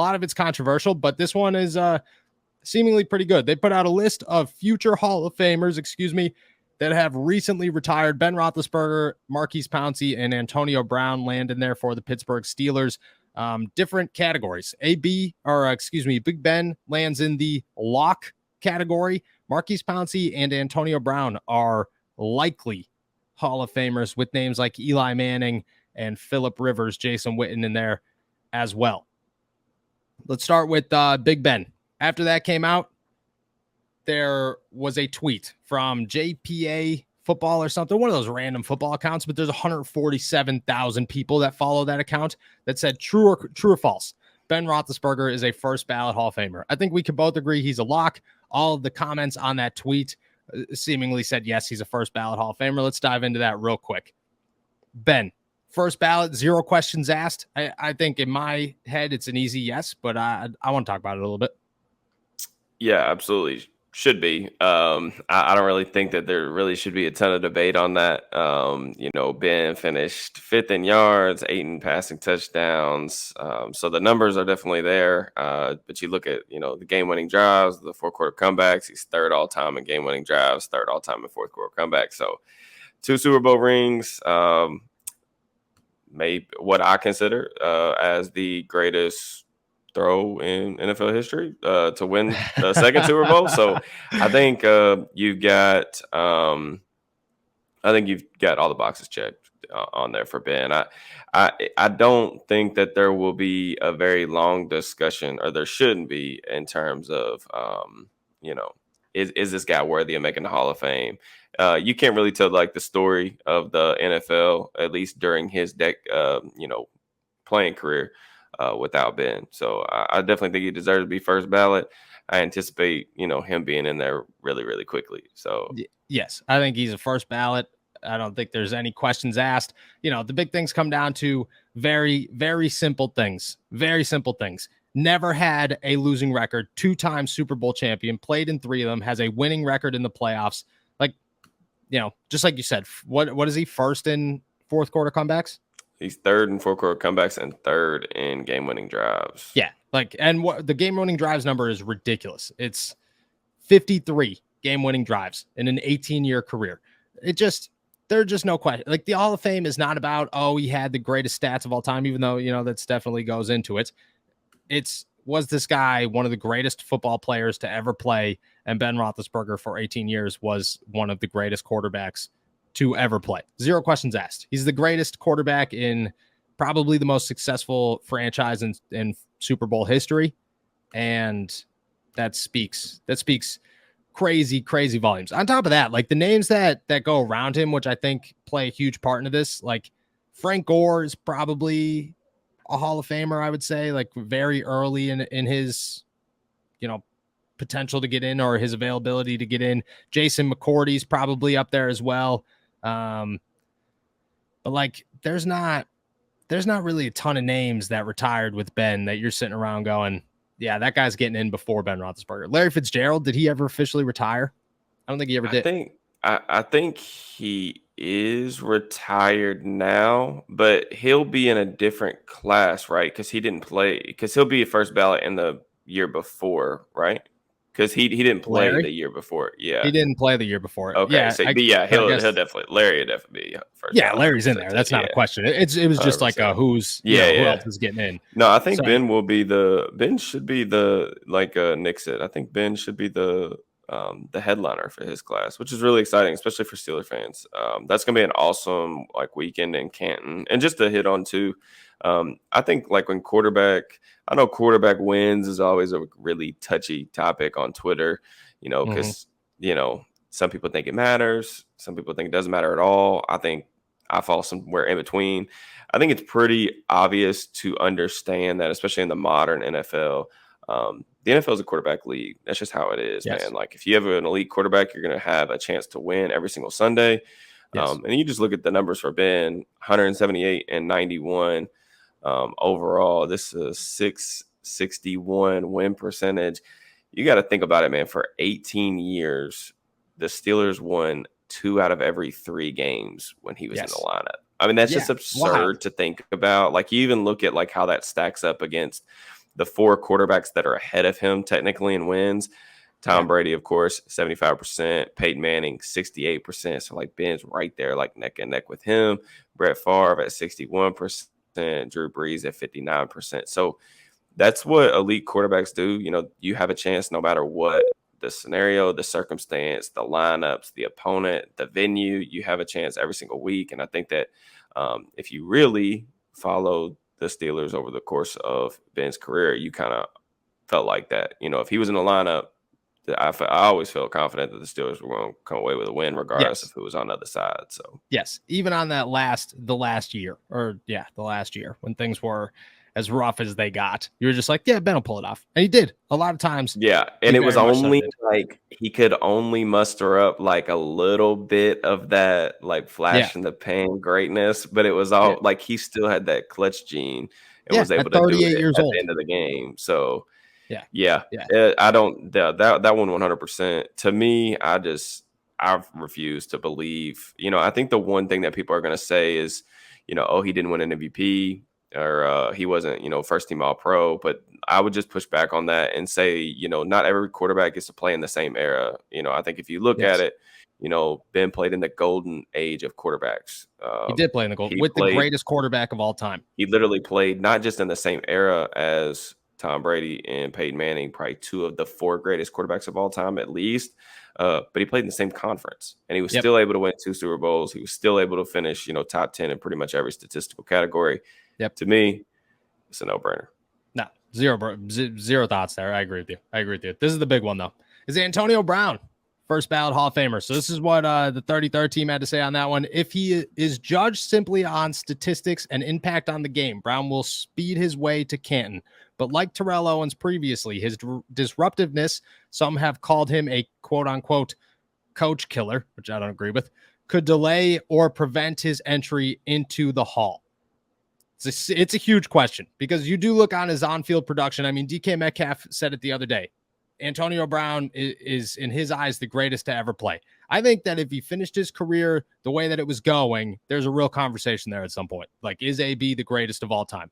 A lot of it's controversial, but this one is seemingly pretty good. They put out a list of future Hall of Famers, that have recently retired. Ben Roethlisberger, Marquise Pouncey, and Antonio Brown land in there for the Pittsburgh Steelers. Different categories. Big Ben lands in the lock category. Marquise Pouncey and Antonio Brown are likely Hall of Famers with names like Eli Manning and Phillip Rivers, Jason Witten in there as well. Let's start with Big Ben. After that came out, there was a tweet from JPA Football or something, one of those random football accounts, but there's 147,000 people that follow that account that said true or false. Ben Roethlisberger is a first ballot Hall of Famer. I think we can both agree he's a lock. All of the comments on that tweet seemingly said, yes, he's a first ballot Hall of Famer. Let's dive into that real quick. Ben, first ballot, 0 questions asked. I think in my head, it's an easy yes, but I want to talk about it a little bit. Yeah, absolutely. Should be. I don't really think that there really should be a ton of debate on that. Ben finished 5th in yards, 8 in passing touchdowns. So the numbers are definitely there. But you look at, the game-winning drives, the fourth-quarter comebacks. He's 3rd all-time in game-winning drives, 3rd all-time in fourth-quarter comebacks. So 2 Super Bowl rings, maybe what I consider as the greatest throw in NFL history to win the second Super Bowl. So I think you've got all the boxes checked on there for Ben. I don't think that there will be a very long discussion, or there shouldn't be, in terms of is this guy worthy of making the Hall of Fame? You can't really tell like the story of the NFL, at least during his playing career, without Ben. So I definitely think he deserves to be first ballot. I anticipate, him being in there really, really quickly. So yes, I think he's a first ballot. I don't think there's any questions asked. The big things come down to very, very simple things. Very simple things. Never had a losing record, 2-time Super Bowl champion, played in 3 of them, has a winning record in the playoffs. Like, just like you said, what is he, 1st in fourth quarter comebacks? He's 3rd in fourth-quarter comebacks and 3rd in game-winning drives. Yeah, and what the game-winning drives number is ridiculous. It's 53 game-winning drives in an 18-year career. There's just no question. Like, the Hall of Fame is not about, he had the greatest stats of all time, even though, that's definitely goes into it. Was this guy one of the greatest football players to ever play? And Ben Roethlisberger for 18 years was one of the greatest quarterbacks to ever play. 0 questions asked. He's the greatest quarterback in probably the most successful franchise in Super Bowl history. And that speaks crazy, crazy volumes. On top of that, like the names that go around him, which I think play a huge part into this, like Frank Gore is probably a Hall of Famer, I would say, like very early in his, potential to get in, or his availability to get in. Jason McCourty's probably up there as well. But like, there's not really a ton of names that retired with Ben that you're sitting around going, yeah, that guy's getting in before Ben Roethlisberger. Larry Fitzgerald, did he ever officially retire? I don't think he ever did. I think he is retired now, but he'll be in a different class, right? Because he didn't play, because he'll be a first ballot in the year before, right? Because he didn't play the year before. Yeah, he didn't play the year before. Okay, yeah, he'll definitely, Larry will definitely be first. Yeah, Larry's in there. That's not a question. It was just 100%. Like who else is getting in. No, I think Ben should be the Nick said. I think Ben should be the headliner for his class, which is really exciting, especially for Steeler fans. That's gonna be an awesome weekend in Canton. And just to hit on too, I think when I know quarterback wins is always a really touchy topic on Twitter, because some people think it matters, some people think it doesn't matter at all. I think I fall somewhere in between. I think it's pretty obvious to understand that, especially in the modern NFL. The NFL is a quarterback league. That's just how it is, man. Like, if you have an elite quarterback, you're going to have a chance to win every single Sunday. Yes. And you just look at the numbers for Ben, 178 and 91 overall. This is a 661 win percentage. You got to think about it, man. For 18 years, the Steelers won 2 out of every 3 games when he was in the lineup. I mean, that's just absurd to think about. Like, you even look at how that stacks up against the 4 quarterbacks that are ahead of him technically in wins. Tom Brady, of course, 75%. Peyton Manning, 68%. So, like, Ben's right there, like, neck and neck with him. Brett Favre at 61%. Drew Brees at 59%. So, that's what elite quarterbacks do. You know, you have a chance no matter what the scenario, the circumstance, the lineups, the opponent, the venue. You have a chance every single week. And I think that if you really follow the Steelers over the course of Ben's career, you kind of felt like that. You know, if he was in the lineup, I always felt confident that the Steelers were going to come away with a win, regardless of who was on the other side. So yes, even on the last year when things were as rough as they got, you were just like, yeah, Ben will pull it off, and he did a lot of times. Yeah, and it was only like he could only muster up like a little bit of that like flash in the pan greatness, but it was all like he still had that clutch gene and was able to do it at the end of the game. So. Yeah. I don't that one 100%. To me, I refuse to believe. You know, I think the one thing that people are going to say is, you know, oh, he didn't win an MVP or he wasn't, you know, first team All Pro. But I would just push back on that and say, you know, not every quarterback gets to play in the same era. You know, I think if you look at it, you know, Ben played in the golden age of quarterbacks. He did play in the golden with the greatest quarterback of all time. He literally played not just in the same era as Tom Brady and Peyton Manning, probably 2 of the 4 greatest quarterbacks of all time, at least. But he played in the same conference, and he was still able to win 2 Super Bowls. He was still able to finish, you know, top 10 in pretty much every statistical category. To me, it's a no-brainer. No, zero thoughts there. I agree with you. This is the big one, though. Is Antonio Brown first ballot Hall of Famer? So this is what the 33rd team had to say on that one. If he is judged simply on statistics and impact on the game, Brown will speed his way to Canton. But like Terrell Owens previously, his disruptiveness, some have called him a quote-unquote coach killer, which I don't agree with, could delay or prevent his entry into the Hall. It's a huge question because you do look on his on-field production. I mean, DK Metcalf said it the other day. Antonio Brown is, in his eyes, the greatest to ever play. I think that if he finished his career the way that it was going, there's a real conversation there at some point. Like, is AB the greatest of all time?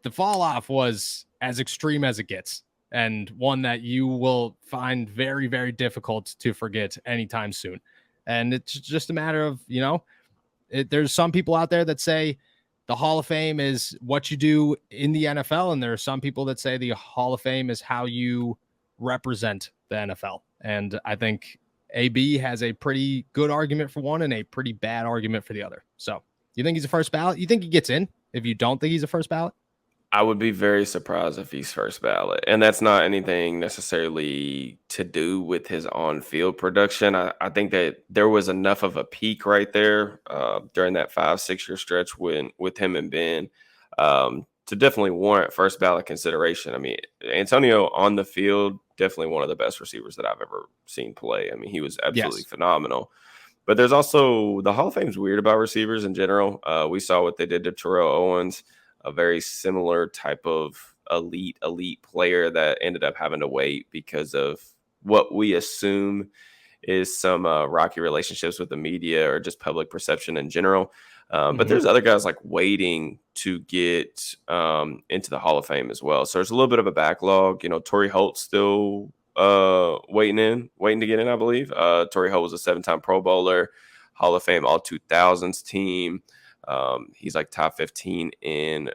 The fall off was as extreme as it gets, and one that you will find very, very difficult to forget anytime soon. And it's just a matter of, you know, there's some people out there that say the Hall of Fame is what you do in the NFL, and there are some people that say the Hall of Fame is how you represent the NFL. And I think AB has a pretty good argument for one and a pretty bad argument for the other. So you think he's a first ballot? You think he gets in if you don't think he's a first ballot? I would be very surprised if he's first ballot. And that's not anything necessarily to do with his on-field production. I think that there was enough of a peak right there during that 5-6 year stretch with him and Ben to definitely warrant first ballot consideration. I mean, Antonio on the field, definitely one of the best receivers that I've ever seen play. I mean, he was absolutely phenomenal. But there's also the Hall of Fame's weird about receivers in general. We saw what they did to Terrell Owens, a very similar type of elite player that ended up having to wait because of what we assume is some rocky relationships with the media or just public perception in general. But there's other guys like waiting to get into the Hall of Fame as well. So there's a little bit of a backlog. You know, Torrey Holt's still waiting to get in, I believe. Torrey Holt was a 7-time Pro Bowler, Hall of Fame All-2000s team. He's like top 15 in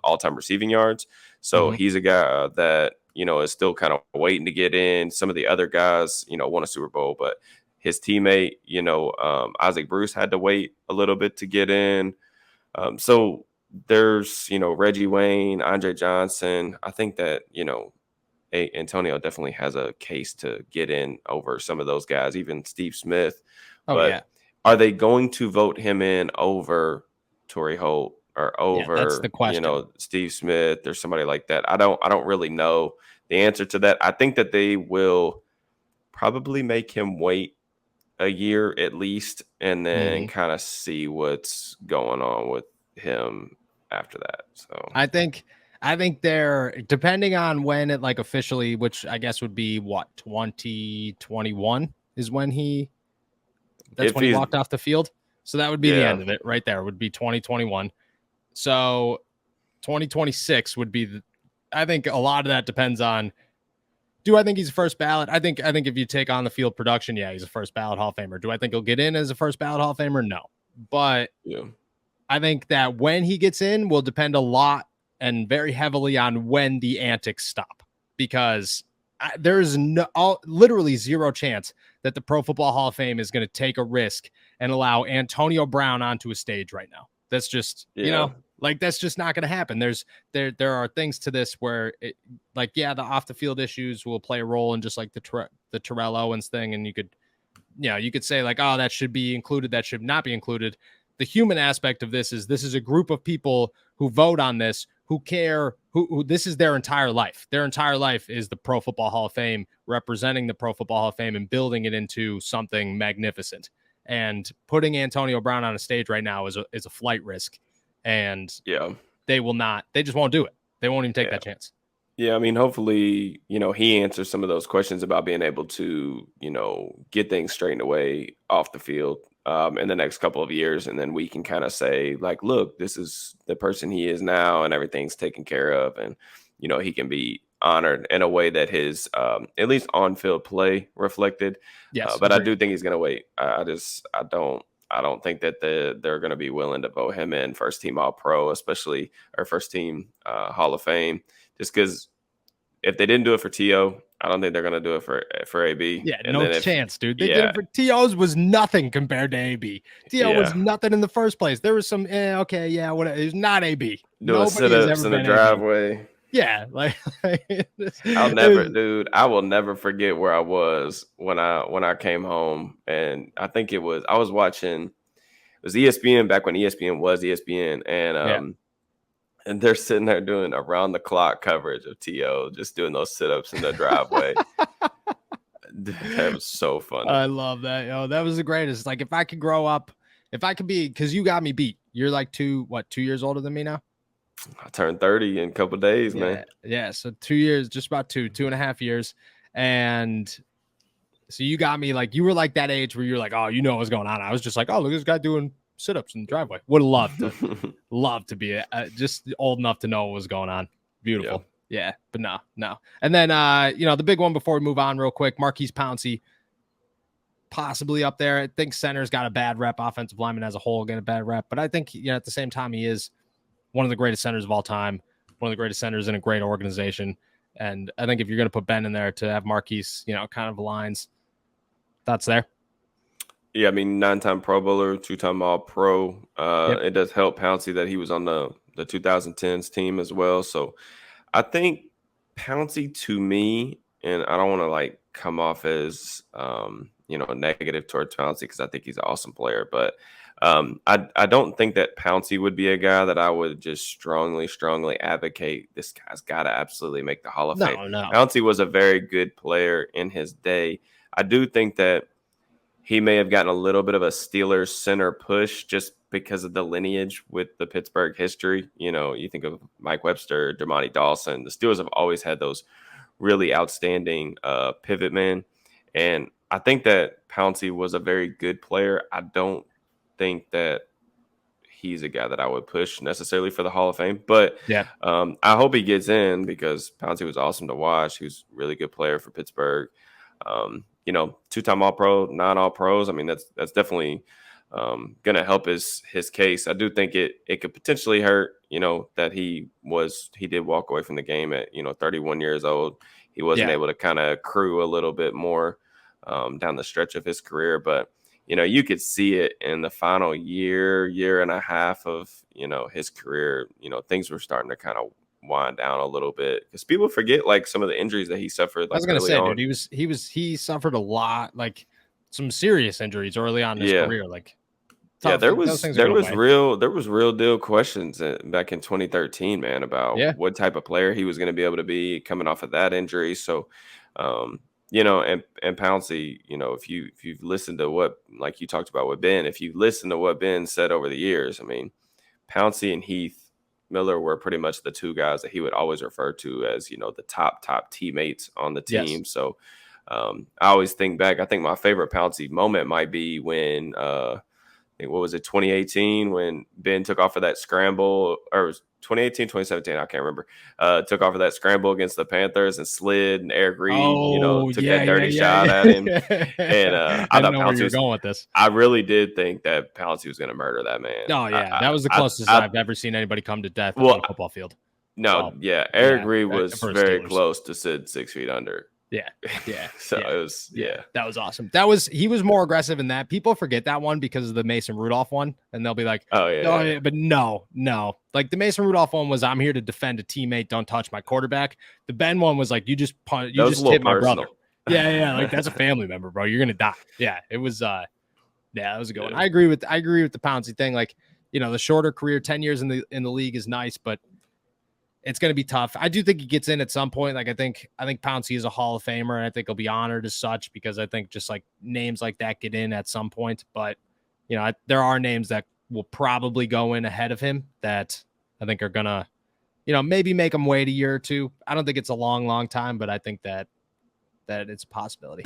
all-time receiving yards. So he's a guy that, you know, is still kind of waiting to get in. Some of the other guys, you know, won a Super Bowl, but his teammate, you know, Isaac Bruce had to wait a little bit to get in. So there's, you know, Reggie Wayne, Andre Johnson. I think that, you know, Antonio definitely has a case to get in over some of those guys, even Steve Smith. Are they going to vote him in over Torrey Holt or over, that's the question. You know, Steve Smith or somebody like that? I don't really know the answer to that. I think that they will probably make him wait a year at least and then kind of see what's going on with him after that. So I think they're, depending on when it like officially, which I guess would be what, 2021 is when he walked off the field. So that would be the end of it right there, would be 2021. So 2026 would be I think a lot of that depends on, do I think he's a first ballot? I think if you take on the field production, yeah, he's a first ballot Hall of Famer. Do I think he'll get in as a first ballot Hall of Famer? No. But Yeah. I think that when he gets in will depend a lot and very heavily on when the antics stop, because there's literally zero chance that the Pro Football Hall of Fame is going to take a risk and allow Antonio Brown onto a stage right now. That's just, like, that's just not going to happen. There are things to this where the off the field issues will play a role in, just like the Terrell Owens thing. And you could say like, oh, that should be included, that should not be included. The human aspect of this is a group of people who vote on this, who care, who this is their entire life. Their entire life is the Pro Football Hall of Fame, representing the Pro Football Hall of Fame and building it into something magnificent. And putting Antonio Brown on a stage right now is a flight risk. And they just won't do it. They won't even take that chance. Yeah, I mean, hopefully, he answers some of those questions about being able to, get things straightened away off the field in the next couple of years. And then we can kind of say, like, look, this is the person he is now and everything's taken care of. And, he can be honored in a way that his, at least on-field play reflected. Yes. But I do think he's going to wait. I don't think that they're going to be willing to vote him in first team All-Pro, especially, or first team Hall of Fame, just because if they didn't do it for T.O., I don't think they're going to do it for AB. Yeah, and no chance, dude. They did it for T.O.'s was nothing compared to AB. T.O. was nothing in the first place. There was some, whatever. It was not AB. Doing sit-ups in the driveway. AB. Yeah, like I will never forget where I was when I came home, and I think I was watching, it was ESPN back when ESPN was ESPN, and they're sitting there doing around the clock coverage of T.O., just doing those sit-ups in the driveway. That was so funny. I love that. That was the greatest. Like, if I could grow up, because you got me beat. You're like 2 years older than me now? I turned 30 in a couple of days, man. Yeah. So 2 years, just about 2.5 years. And so you got me, like, you were like that age where you're like, oh, what's going on. I was just like, oh, look at this guy doing sit-ups in the driveway. Would have loved to be just old enough to know what was going on. Beautiful. Yeah. But no. And then, the big one before we move on real quick, Maurkice Pouncey, possibly up there. I think center's got a bad rep. Offensive lineman as a whole get a bad rep. But I think, at the same time, he is one of the greatest centers of all time, one of the greatest centers in a great organization. And I think if you're going to put Ben in there to have Maurkice, kind of aligns. Thoughts there? Yeah, I mean, 9-time Pro Bowler, 2-time All-Pro. It does help Pouncey that he was on the 2010s team as well. So I think Pouncey, to me, and I don't want to like come off as negative towards Pouncey because I think he's an awesome player, but I don't think that Pouncey would be a guy that I would just strongly advocate. This guy's got to absolutely make the Hall of Fame. No. Pouncey was a very good player in his day. I do think that he may have gotten a little bit of a Steelers center push just because of the lineage with the Pittsburgh history. You think of Mike Webster, Dermontti Dawson. The Steelers have always had those really outstanding pivot men. And I think that Pouncey was a very good player. I don't think that he's a guy that I would push necessarily for the Hall of Fame. But I hope he gets in because Pouncey was awesome to watch. He was a really good player for Pittsburgh. 2-time All-Pro, 9 All-Pros. I mean, that's definitely going to help his case. I do think it could potentially hurt, that he did walk away from the game at, 31 years old. He wasn't able to kind of accrue a little bit more down the stretch of his career. But, you could see it in the final year and a half of, his career. Things were starting to kind of wind down a little bit because people forget like some of the injuries that he suffered. Like, I was going to say, dude, he suffered a lot, like some serious injuries early on in his career. Like, there was real deal questions back in 2013, man, about what type of player he was going to be able to be coming off of that injury. So, and Pouncey, if you've listened to what, like you talked about with Ben, if you listen to what Ben said over the years, I mean, Pouncey and Heath Miller were pretty much the two guys that he would always refer to as, the top teammates on the team. Yes. So I always think back. I think my favorite Pouncey moment might be when, 2018 when Ben took off for that scramble, or 2018, 2017, I can't remember. Took off for that scramble against the Panthers and slid, and Eric Reed, Oh, took yeah, that dirty yeah, shot yeah, at him. yeah. And I I thought know where Pouncey you're was, going with this. I really did think that Pouncey was going to murder that man. Oh, yeah. That was the closest I've ever seen anybody come to death on a football field. No, So, yeah. Eric yeah, Reed was for very Steelers. close to Sid 6 feet under. Yeah. Yeah. So yeah. it was, yeah. That was awesome. He was more aggressive in that. People forget that one because of the Mason Rudolph one, and they'll be like, Oh, yeah. "Oh, yeah." But no. Like the Mason Rudolph one was, I'm here to defend a teammate. Don't touch my quarterback. The Ben one was like, you just hit my brother. Yeah. Like that's a family member, bro. You're going to die. Yeah. It was, that was a good one. I agree with the Pouncey thing. Like, the shorter career, 10 years in the league is nice, but it's going to be tough. I do think he gets in at some point. Like I think Pouncey is a Hall of Famer, and I think he'll be honored as such because I think just like names like that get in at some point. But there are names that will probably go in ahead of him that I think are gonna, maybe make him wait a year or two. I don't think it's a long time, but I think that it's a possibility.